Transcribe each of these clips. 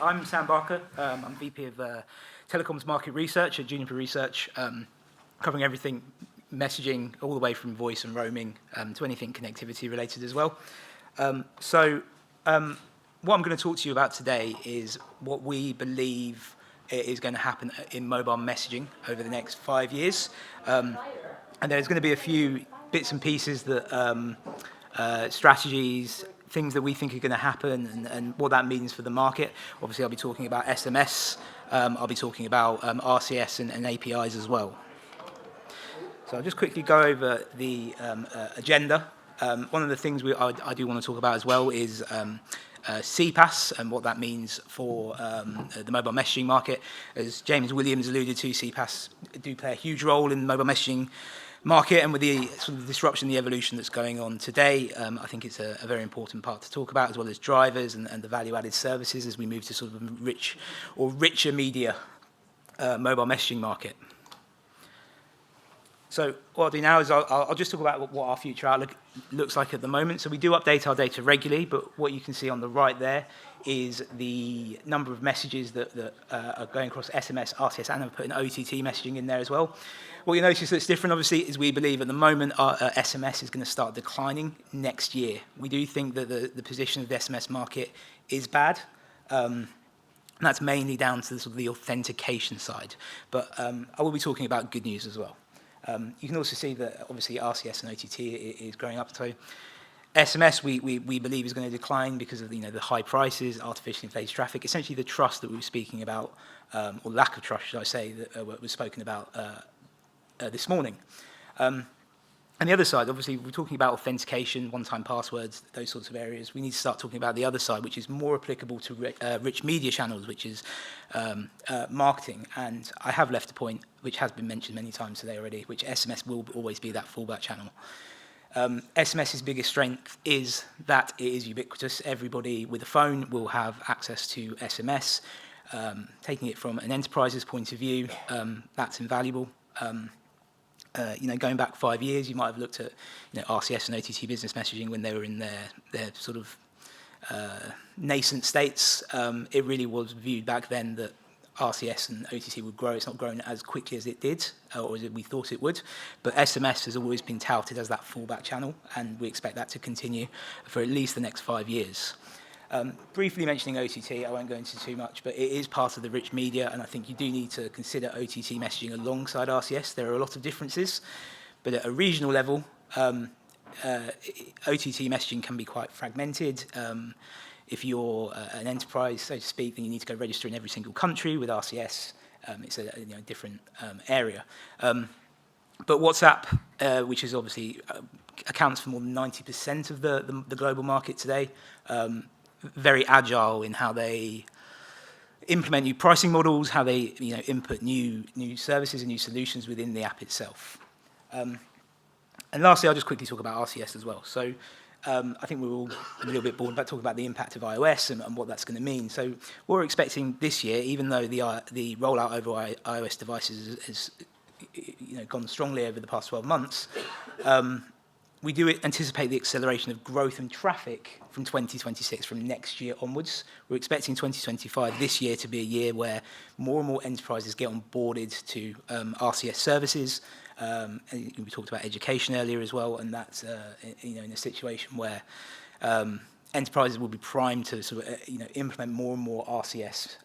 I'm Sam Barker. I'm VP of Telecoms Market Research at Juniper Research, covering everything messaging, all the way from voice and roaming to anything connectivity related as well. What I'm going to talk to you about today is what we believe is going to happen in mobile messaging over the next 5 years. And there's going to be a few bits and pieces that strategies, things that we think are going to happen and what that means for the market. Obviously, I'll be talking about SMS. I'll be talking about RCS and APIs as well. So I'll just quickly go over the agenda. One of the things I do want to talk about as well is CPaaS and what that means for the mobile messaging market. As James Williams alluded to, CPaaS do play a huge role in the mobile messaging market, and with the sort of disruption, the evolution that's going on today, I think it's a very important part to talk about, as well as drivers and the value-added services as we move to sort of a richer media mobile messaging market. So what I'll do now is I'll just talk about what our future outlook looks like at the moment. So we do update our data regularly, but what you can see on the right there is the number of messages that are going across SMS, RCS, and I've put an OTT messaging in there as well. What you notice that's different, obviously, is we believe at the moment our SMS is going to start declining next year. We do think that the position of the SMS market is bad. And that's mainly down to sort of the authentication side. But I will be talking about good news as well. You can also see that obviously RCS and OTT is growing up. So SMS we believe is going to decline because of the high prices, artificially inflated traffic, essentially the trust that we were speaking about, or lack of trust, should I say, that was spoken about this morning. And the other side, obviously, we're talking about authentication, one-time passwords, those sorts of areas. We need to start talking about the other side, which is more applicable to rich media channels, which is marketing. And I have left a point, which has been mentioned many times today already, which SMS will always be that fallback channel. SMS's biggest strength is that it is ubiquitous. Everybody with a phone will have access to SMS. Taking it from an enterprise's point of view, that's invaluable. Going back 5 years, you might have looked at RCS and OTT business messaging when they were in their sort of nascent states. It really was viewed back then that RCS and OTT would grow. It's not grown as quickly as it did, or as we thought it would. But SMS has always been touted as that fallback channel, and we expect that to continue for at least the next 5 years. Briefly mentioning OTT, I won't go into too much, but it is part of the rich media, and I think you do need to consider OTT messaging alongside RCS. There are a lot of differences, but at a regional level, OTT messaging can be quite fragmented. If you're an enterprise, so to speak, then you need to go register in every single country. With RCS, it's a different area. But WhatsApp, which is obviously accounts for more than 90% of the global market today, very agile in how they implement new pricing models, how they input new services and new solutions within the app itself. And lastly, I'll just quickly talk about RCS as well. So I think we're all a little bit bored about talking about the impact of iOS and what that's going to mean. So what we're expecting this year, even though the rollout over iOS devices has gone strongly over the past 12 months, we do anticipate the acceleration of growth and traffic from 2026, from next year onwards. We're expecting 2025, this year, to be a year where more and more enterprises get onboarded to RCS services. And we talked about education earlier as well, and that's in a situation where enterprises will be primed to sort of implement more and more RCS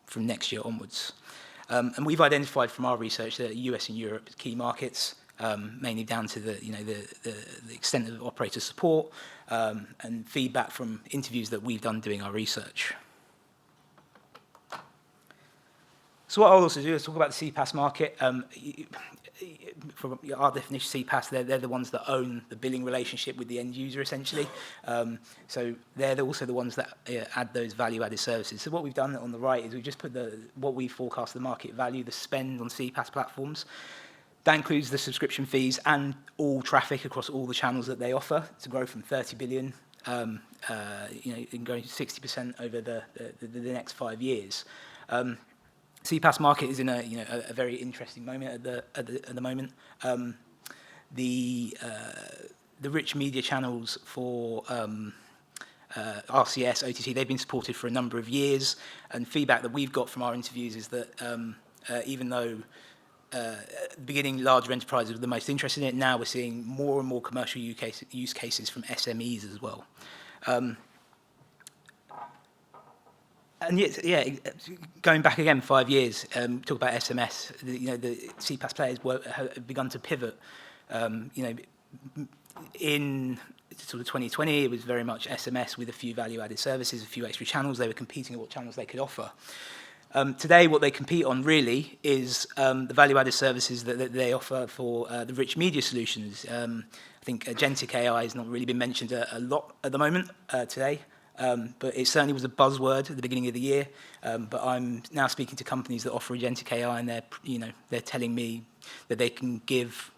from next year onwards. And we've identified from our research that US and Europe as key markets. Mainly down to the extent of operator support and feedback from interviews that we've done doing our research. So what I'll also do is talk about the CPaaS market. From our definition, CPaaS, they're the ones that own the billing relationship with the end user, essentially. So they're also the ones that add those value-added services. So what we've done on the right is we've just put what we forecast the market value, the spend on CPaaS platforms. That includes the subscription fees and all traffic across all the channels that they offer, to grow from 30 billion, and going to 60% over the next 5 years. CPaaS market is in a very interesting moment at the moment. The rich media channels for RCS, OTT, they've been supported for a number of years, and feedback that we've got from our interviews is that even though at the beginning larger enterprises were the most interested in it, now we're seeing more and more commercial use cases from SMEs as well. And yet, yeah, going back again 5 years, talk about SMS. The CPaaS players have begun to pivot. In sort of 2020, it was very much SMS with a few value-added services, a few extra channels. They were competing on what channels they could offer. Today, what they compete on really is the value-added services that they offer for the rich media solutions. I think agentic AI has not really been mentioned a lot at the moment today. But it certainly was a buzzword at the beginning of the year. But I'm now speaking to companies that offer agentic AI, and they're telling me that they can give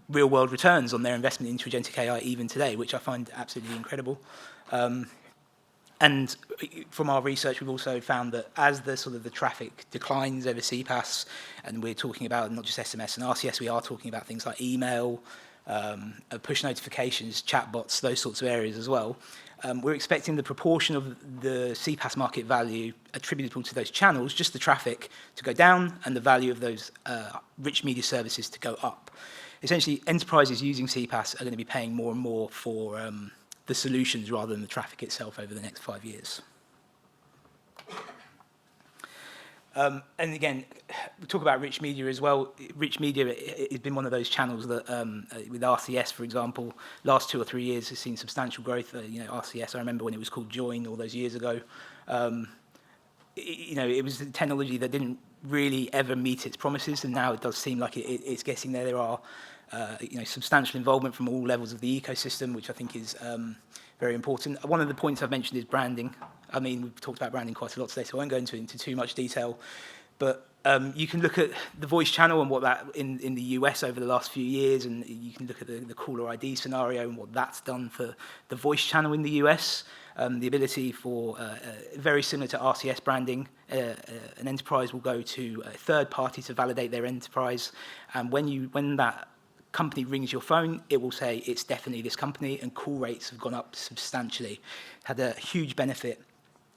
real-world returns on their investment into agentic AI even today, which I find absolutely incredible. And from our research, we've also found that as the traffic declines over CPaaS, and we're talking about not just SMS and RCS, we are talking about things like email, push notifications, chatbots, those sorts of areas as well. We're expecting the proportion of the CPaaS market value attributable to those channels, just the traffic, to go down, and the value of those rich media services to go up. Essentially, enterprises using CPaaS are going to be paying more and more for the solutions rather than the traffic itself over the next 5 years. And again, we talk about rich media as well. Rich media has been one of those channels that, with RCS, for example, last 2 or 3 years has seen substantial growth. RCS, I remember when it was called Join all those years ago. It was a technology that didn't really ever meet its promises, and now it does seem like it's getting there. There are substantial involvement from all levels of the ecosystem, which I think is very important. One of the points I've mentioned is branding. I mean, we've talked about branding quite a lot today, so I won't go into too much detail. But you can look at the voice channel and what that in the US over the last few years, and you can look at the caller ID scenario and what that's done for the voice channel in the US. The ability for, very similar to RCS branding, an enterprise will go to a third party to validate their enterprise, and when that company rings your phone, it will say it's definitely this company, and call rates have gone up substantially. Had a huge benefit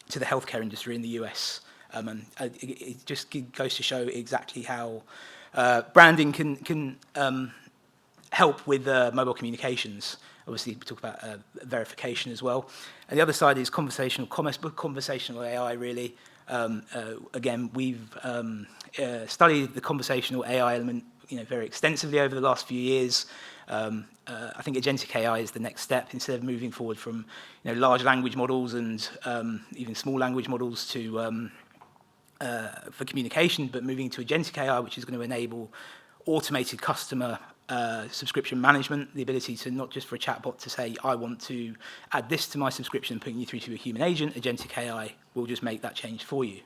to the healthcare industry in the US. And it just goes to show exactly how branding can help with mobile communications. Obviously, we talk about verification as well. And the other side is conversational commerce, but conversational AI, really. Again, we've studied the conversational AI element very extensively over the last few years. I think agentic AI is the next step. Instead of moving forward from large language models and even small language models to for communication, but moving to agentic AI, which is going to enable automated customer subscription management, the ability to not just for a chatbot to say, I want to add this to my subscription, putting you through to a human agent. Agentic AI will just make that change for you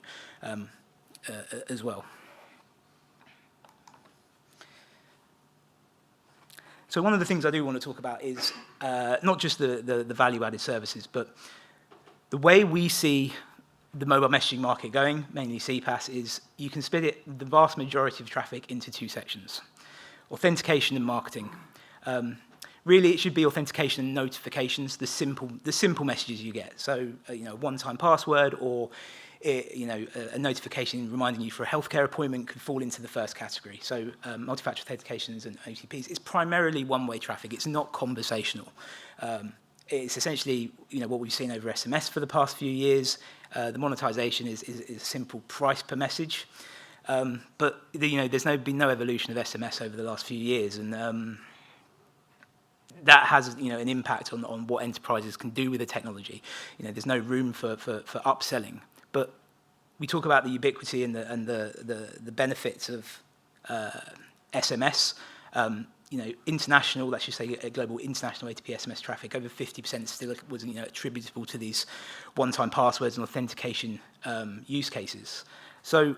as well. So one of the things I do want to talk about is not just the value-added services, but the way we see the mobile messaging market going, mainly CPaaS, is you can split it, the vast majority of traffic, into 2 sections: authentication and marketing. Really, it should be authentication and notifications, the simple messages you get. So, one-time password or a notification reminding you for a healthcare appointment could fall into the first category. So multi-factor authentications and OTPs, it's primarily one-way traffic. It's not conversational. It's essentially what we've seen over SMS for the past few years. The monetization is a simple price per message. But there's been no evolution of SMS over the last few years, and that has an impact on what enterprises can do with the technology. There's no room for upselling. But we talk about the ubiquity and the benefits of SMS. International, let's just say global international A2P SMS traffic, over 50% still was attributable to these one-time passwords and authentication use cases. So,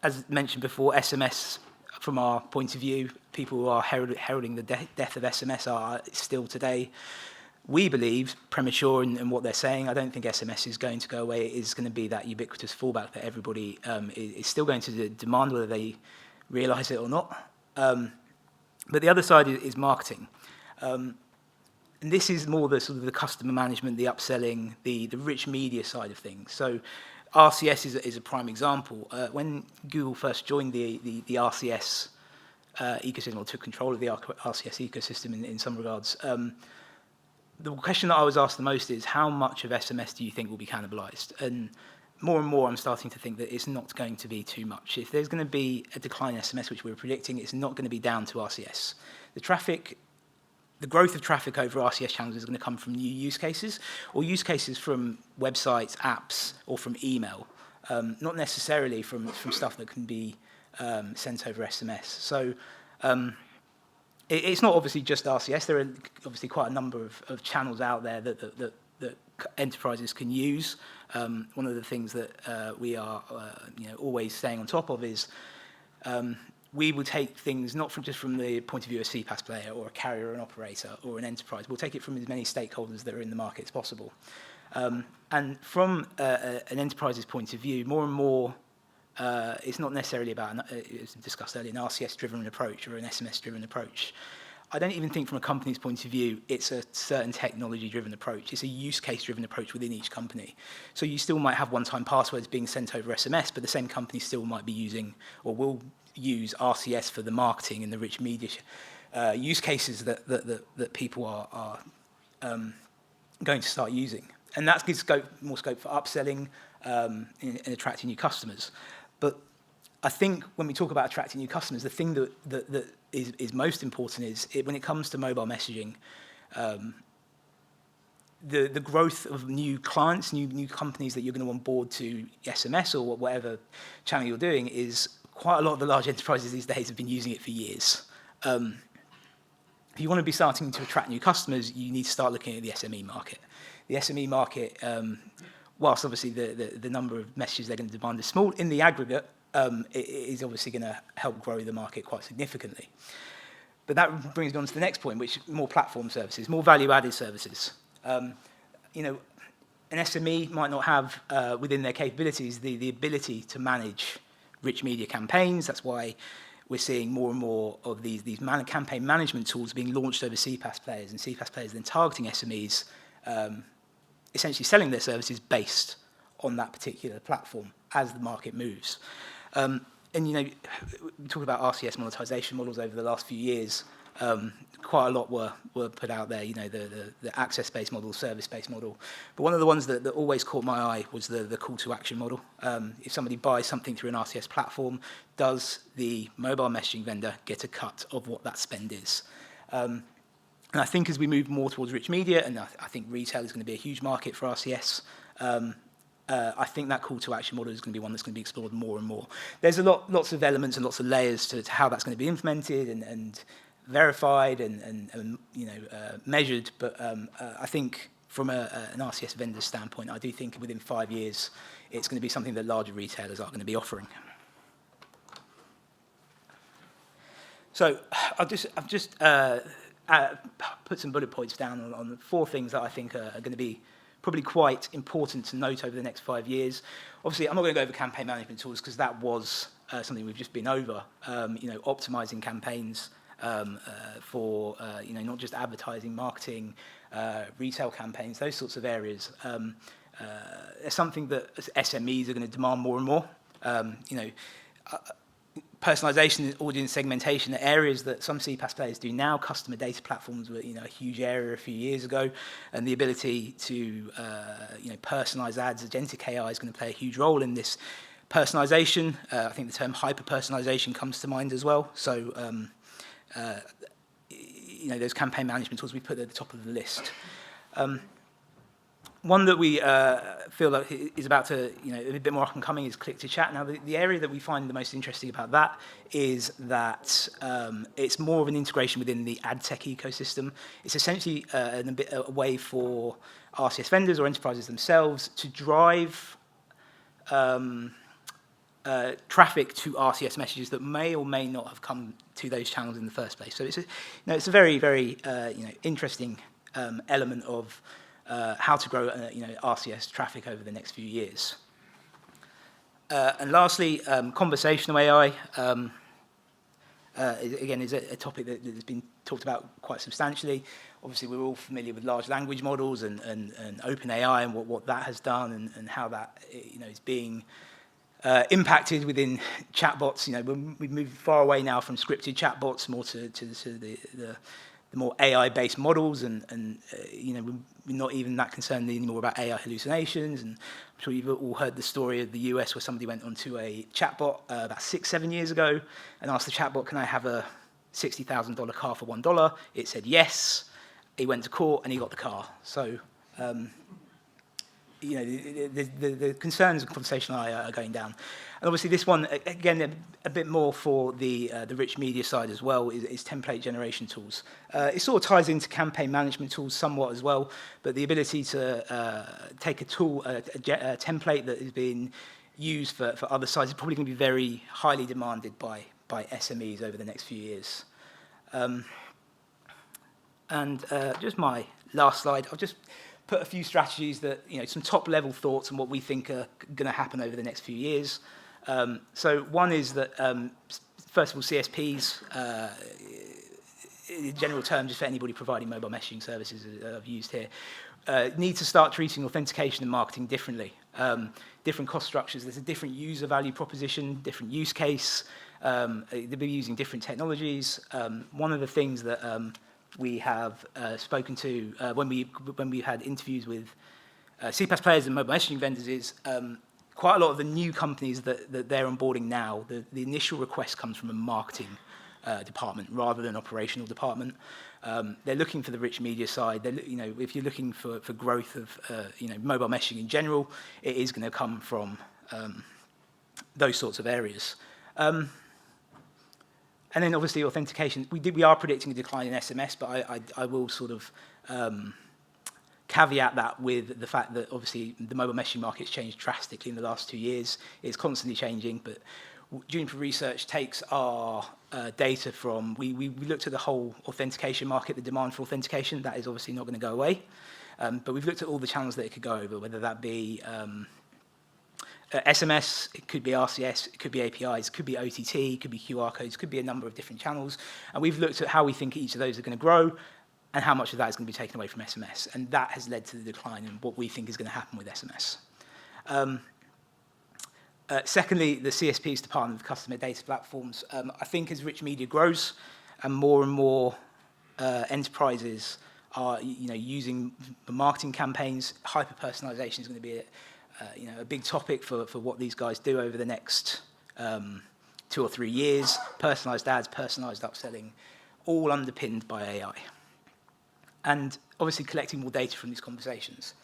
as mentioned before, SMS, from our point of view, people who are heralding the death of SMS are still today, we believe, premature in what they're saying. I don't think SMS is going to go away. It is going to be that ubiquitous fallback that everybody is still going to demand, whether they realise it or not. But the other side is marketing. and this is more the sort of the customer management, the upselling, the rich media side of things. So RCS is a prime example. When Google first joined the RCS ecosystem, or took control of the RCS ecosystem in some regards, the question that I was asked the most is, how much of SMS do you think will be cannibalized? And more I'm starting to think that it's not going to be too much. If there's going to be a decline in SMS, which we're predicting, it's not going to be down to RCS. The growth of traffic over RCS channels is going to come from new use cases, or use cases from websites, apps, or from email, not necessarily from stuff that can be sent over SMS. So it's not obviously just RCS. There are obviously quite a number of channels out there that enterprises can use. One of the things that we are always staying on top of is we will take things not just from the point of view of a CPaaS player or a carrier or an operator or an enterprise. We'll take it from as many stakeholders that are in the market as possible. And from an enterprise's point of view, more and more, it's not necessarily about, as discussed earlier, an RCS-driven approach or an SMS-driven approach. I don't even think from a company's point of view, it's a certain technology-driven approach. It's a use case-driven approach within each company. So you still might have one-time passwords being sent over SMS, but the same company still might be using or will use RCS for the marketing and the rich media use cases that people are going to start using. And that gives more scope for upselling and attracting new customers. But I think when we talk about attracting new customers, the thing that is most important is when it comes to mobile messaging, the growth of new clients, new companies that you're going to onboard to SMS or whatever channel you're doing is quite a lot of the large enterprises these days have been using it for years. If you want to be starting to attract new customers, you need to start looking at the SME market. The SME market, whilst obviously the number of messages they're going to demand is small, in the aggregate, it is obviously going to help grow the market quite significantly. But that brings me on to the next point, which is more platform services, more value-added services. An SME might not have within their capabilities the ability to manage rich media campaigns. That's why we're seeing more and more of these campaign management tools being launched over CPaaS players, and CPaaS players then targeting SMEs, essentially selling their services based on that particular platform as the market moves. And we talk about RCS monetization models over the last few years. Quite a lot were put out there, the access-based model, service-based model. But one of the ones that always caught my eye was the call-to-action model. If somebody buys something through an RCS platform, does the mobile messaging vendor get a cut of what that spend is? And I think as we move more towards rich media, and I think retail is going to be a huge market for RCS, I think that call-to-action model is going to be one that's going to be explored more and more. There's lots of elements and lots of layers to how that's going to be implemented and verified and measured, but I think from an RCS vendor standpoint, I do think within 5 years, it's going to be something that larger retailers are going to be offering. So I've just put some bullet points down on 4 things that I think are going to be probably quite important to note over the next 5 years. Obviously, I'm not going to go over campaign management tools because that was something we've just been over. Optimizing campaigns for not just advertising, marketing, retail campaigns, those sorts of areas. It's something that SMEs are going to demand more and more. Personalization, audience segmentation, the areas that some CPaaS players do now. Customer data platforms were a huge area a few years ago, and the ability to personalize ads, agentic AI is going to play a huge role in this personalization. I think the term hyper-personalization comes to mind as well. So those campaign management tools we put at the top of the list. One that we feel like is about to, a bit more up and coming is click-to-chat. Now, the area that we find the most interesting about that is that it's more of an integration within the ad tech ecosystem. It's essentially a way for RCS vendors or enterprises themselves to drive traffic to RCS messages that may or may not have come to those channels in the first place. So it's a very, very interesting element of how to grow RCS traffic over the next few years. And lastly, conversational AI. again, is a topic that has been talked about quite substantially. Obviously, we're all familiar with large language models and OpenAI and what that has done and how that is being impacted within chatbots. We've moved far away now from scripted chatbots more to the more AI-based models, and we're not even that concerned anymore about AI hallucinations. And I'm sure you've all heard the story of the US where somebody went onto a chatbot about 6-7 years ago and asked the chatbot, "Can I have a $60,000 car for $1?" It said yes. He went to court and he got the car. So the concerns of conversational AI are going down. And obviously this one, again, a bit more for the rich media side as well, is template generation tools. It sort of ties into campaign management tools somewhat as well, but the ability to take a tool, a template that is being used for other sites is probably going to be very highly demanded by SMEs over the next few years. Just my last slide, I'll just put a few strategies that, some top-level thoughts on what we think are going to happen over the next few years. So one is that, first of all, CSPs, in general terms, just for anybody providing mobile messaging services I've used here, need to start treating authentication and marketing differently. Different cost structures, there's a different user value proposition, different use case, they'll be using different technologies. One of the things that we have spoken to when we had interviews with CPaaS players and mobile messaging vendors is quite a lot of the new companies that they're onboarding now, the initial request comes from a marketing department rather than operational department. They're looking for the rich media side. If you're looking for growth of mobile messaging in general, it is going to come from those sorts of areas. And then obviously authentication. We are predicting a decline in SMS, but I will sort of caveat that with the fact that obviously the mobile messaging market's changed drastically in the last 2 years. It's constantly changing, but Juniper Research takes our data from, we looked at the whole authentication market, the demand for authentication. That is obviously not going to go away. But we've looked at all the channels that it could go over, whether that be SMS, it could be RCS, it could be APIs, it could be OTT, it could be QR codes, it could be a number of different channels. And we've looked at how we think each of those are going to grow and how much of that is going to be taken away from SMS. And that has led to the decline in what we think is going to happen with SMS. Secondly, the CSP's Department of Customer Data Platforms. I think as rich media grows and more enterprises are using the marketing campaigns, hyper-personalization is going to be a big topic for what these guys do over the next 2 or 3 years. Personalized ads, personalized upselling, all underpinned by AI. And obviously collecting more data from these conversations.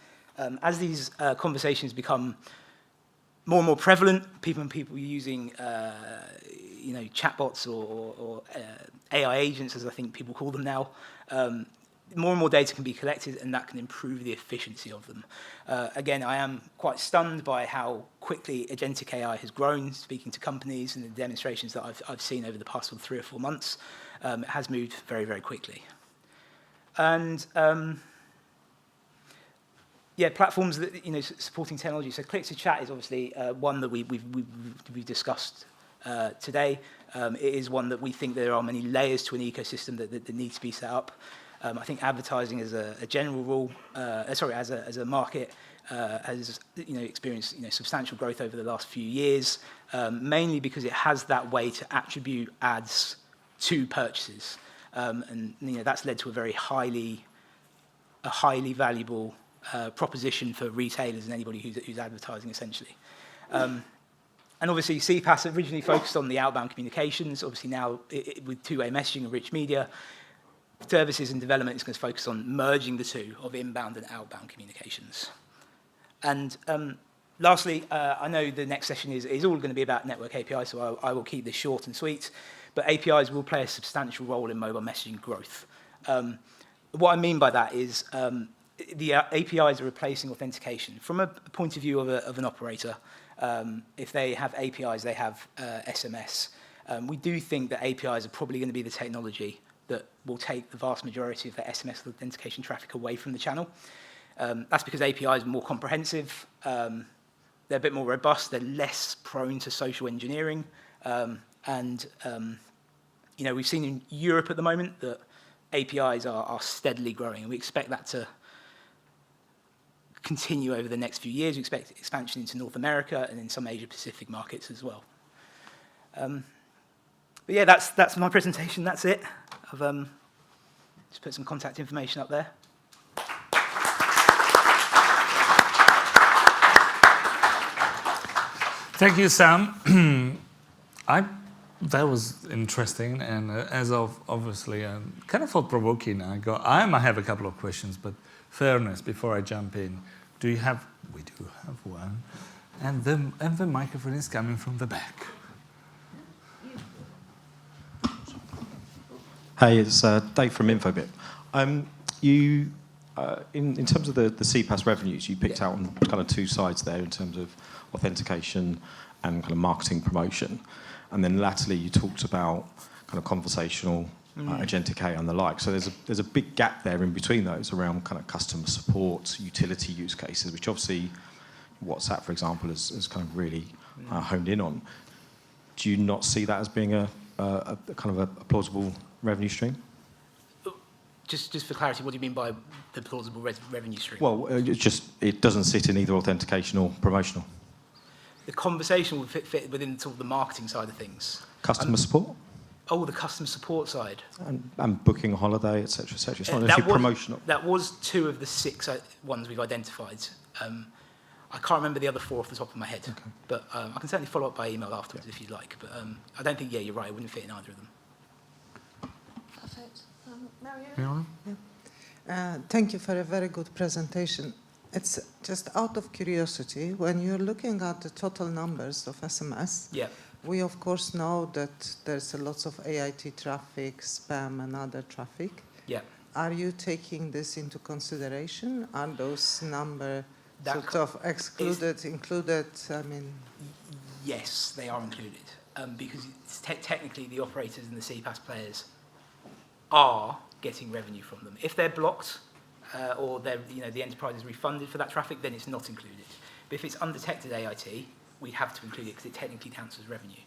As these conversations become more and more prevalent, people using chatbots or AI agents, as I think people call them now, more and more data can be collected, and that can improve the efficiency of them. Again, I am quite stunned by how quickly agentic AI has grown, speaking to companies and the demonstrations that I've seen over the past 3 or 4 months. It has moved very, very quickly. And platforms that supporting technology. So click to chat is obviously one that we've discussed today. It is one that we think there are many layers to an ecosystem that need to be set up. I think advertising as a general rule, as a market, has experienced substantial growth over the last few years, mainly because it has that way to attribute ads to purchases, and that's led to a very highly valuable proposition for retailers and anybody who's advertising essentially. And obviously CPaaS originally focused on the outbound communications. Obviously now with two-way messaging and rich media, services and development is going to focus on merging the two of inbound and outbound communications. And lastly, I know the next session is all going to be about network APIs, so I will keep this short and sweet. But APIs will play a substantial role in mobile messaging growth. What I mean by that is the APIs are replacing authentication. From a point of view of an operator, if they have APIs, they have SMS. We do think that APIs are probably going to be the technology that will take the vast majority of the SMS authentication traffic away from the channel. That's because APIs are more comprehensive, they're a bit more robust, they're less prone to social engineering, and we've seen in Europe at the moment that APIs are steadily growing, and we expect that to continue over the next few years. We expect expansion into North America and in some Asia-Pacific markets as well. But yeah, that's my presentation. That's it. I've just put some contact information up there. Thank you, Sam. That was interesting, and obviously kind of thought-provoking. I might have a couple of questions, but fairness, before I jump in, we do have one, and the microphone is coming from the back. Hey, it's Dave from Infobit. In terms of the CPaaS revenues, you picked out on kind of two sides there in terms of authentication and kind of marketing promotion. And then latterly you talked about kind of conversational agentic AI and the like. So there's a big gap there in between those around kind of customer support, utility use cases, which obviously WhatsApp, for example, has kind of really honed in on. Do you not see that as being a kind of a plausible revenue stream? Just for clarity, what do you mean by the plausible revenue stream? Well, it doesn't sit in either authentication or promotional. The conversation would fit within sort of the marketing side of things. Customer support? Oh, the customer support side. And booking a holiday, et cetera, et cetera. It's not necessarily promotional. That was 2 of the 6 ones we've identified. I can't remember the other 4 off the top of my head. Okay. But I can certainly follow up by email afterwards if you'd like. But I don't think, you're right, it wouldn't fit in either of them. Perfect. Marianne? Marianne? Thank you for a very good presentation. It's just out of curiosity, when you're looking at the total numbers of SMS, we of course know that there's a lot of AIT traffic, spam and other traffic. Yeah. Are you taking this into consideration? Are those numbers sort of excluded, included? I mean, yes, they are included because technically the operators and the CPaaS players are getting revenue from them. If they're blocked or the enterprise is refunded for that traffic, then it's not included. But if it's undetected AIT, we have to include it because it technically counts as revenue.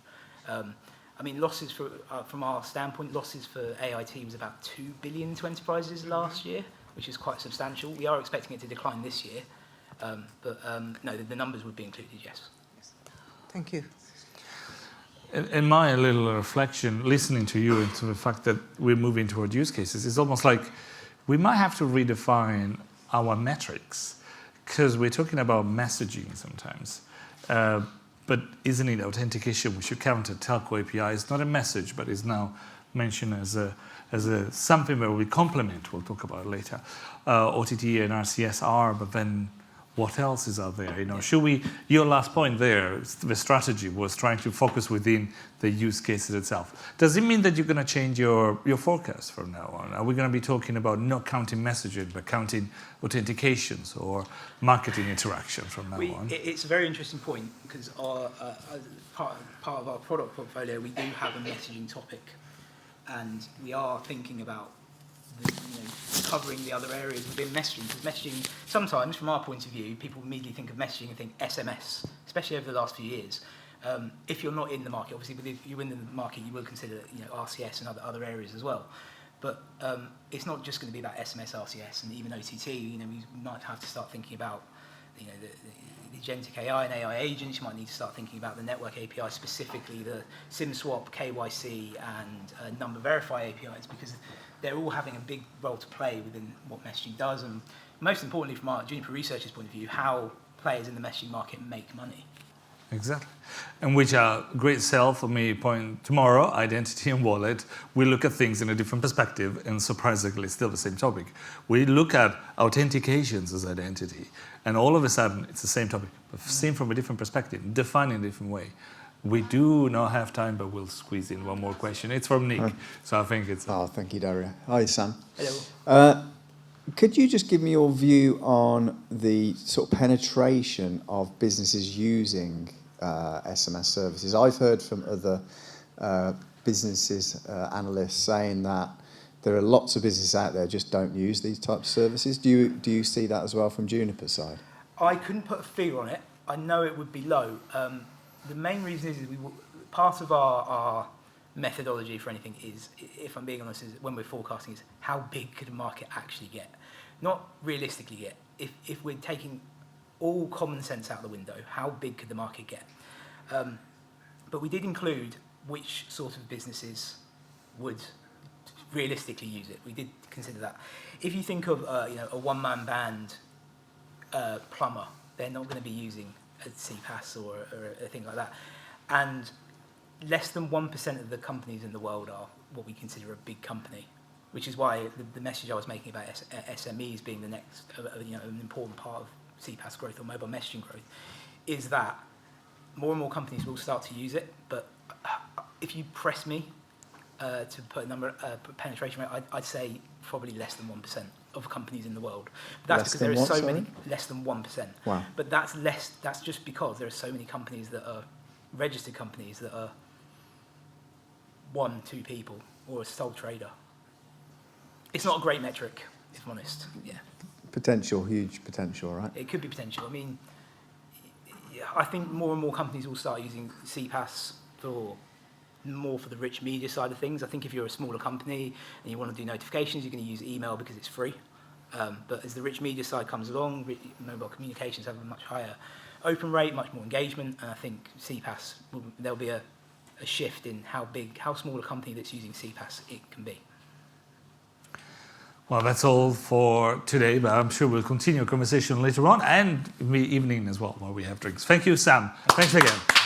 I mean, losses from our standpoint, losses for AIT was about 2 billion to enterprises last year, which is quite substantial. We are expecting it to decline this year, but no, the numbers would be included, yes. Thank you. In my little reflection, listening to you into the fact that we're moving toward use cases, it's almost like we might have to redefine our metrics because we're talking about messaging sometimes. But isn't it authentication? We should count a telco API. It's not a message, but it's now mentioned as a something where we complement. We'll talk about it later. OTT and RCS are, but then what else is out there? Should we? Your last point there, the strategy was trying to focus within the use cases itself. Does it mean that you're going to change your forecast from now on? Are we going to be talking about not counting messaging, but counting authentications or marketing interaction from now on? It's a very interesting point because as part of our product portfolio, we do have a messaging topic, and we are thinking about covering the other areas within messaging. Because messaging, sometimes, from our point of view, people immediately think of messaging and think SMS, especially over the last few years. If you're not in the market, obviously, if you're in the market, you will consider RCS and other areas as well. But it's not just going to be about SMS, RCS, and even OTT. We might have to start thinking about the agentic AI and AI agents. You might need to start thinking about the network API, specifically the SIM swap, KYC, and number verify APIs, because they're all having a big role to play within what messaging does, and most importantly, from our Juniper researchers' point of view, how players in the messaging market make money. Exactly. And which are great sell for me point tomorrow, identity and wallet. We look at things in a different perspective, and surprisingly, still the same topic. We look at authentications as identity, and all of a sudden, it's the same topic, but seen from a different perspective, defined in a different way. We do not have time, but we'll squeeze in one more question. It's from Nick, so I think it's... thank you, Dario. Hi, Sam. Hello. Could you just give me your view on the sort of penetration of businesses using SMS services? I've heard from other businesses, analysts, saying that there are lots of businesses out there just don't use these types of services. Do you see that as well from Juniper's side? I couldn't put a figure on it. I know it would be low. The main reason is part of our methodology for anything is, if I'm being honest, is when we're forecasting is how big could a market actually get? Not realistically get. If we're taking all common sense out the window, how big could the market get? But we did include which sort of businesses would realistically use it. We did consider that. If you think of a one-man band plumber, they're not going to be using a CPaaS or a thing like that. And less than 1% of the companies in the world are what we consider a big company, which is why the message I was making about SMEs being the next, an important part of CPaaS growth or mobile messaging growth, is that more and more companies will start to use it. But if you press me to put a number, penetration rate, I'd say probably less than 1% of companies in the world. But that's because there are so many, less than 1%. Wow. But that's just because there are so many companies that are registered companies that are 1-2 people or a sole trader. It's not a great metric, if I'm honest. Yeah. Potential, huge potential, right? It could be potential. I mean, I think more and more companies will start using CPaaS more for the rich media side of things. I think if you're a smaller company and you want to do notifications, you're going to use email because it's free. But as the rich media side comes along, mobile communications have a much higher open rate, much more engagement, and I think CPaaS, there'll be a shift in how small a company that's using CPaaS it can be. Well, that's all for today, but I'm sure we'll continue our conversation later on and in the evening as well, while we have drinks. Thank you, Sam. Thanks again.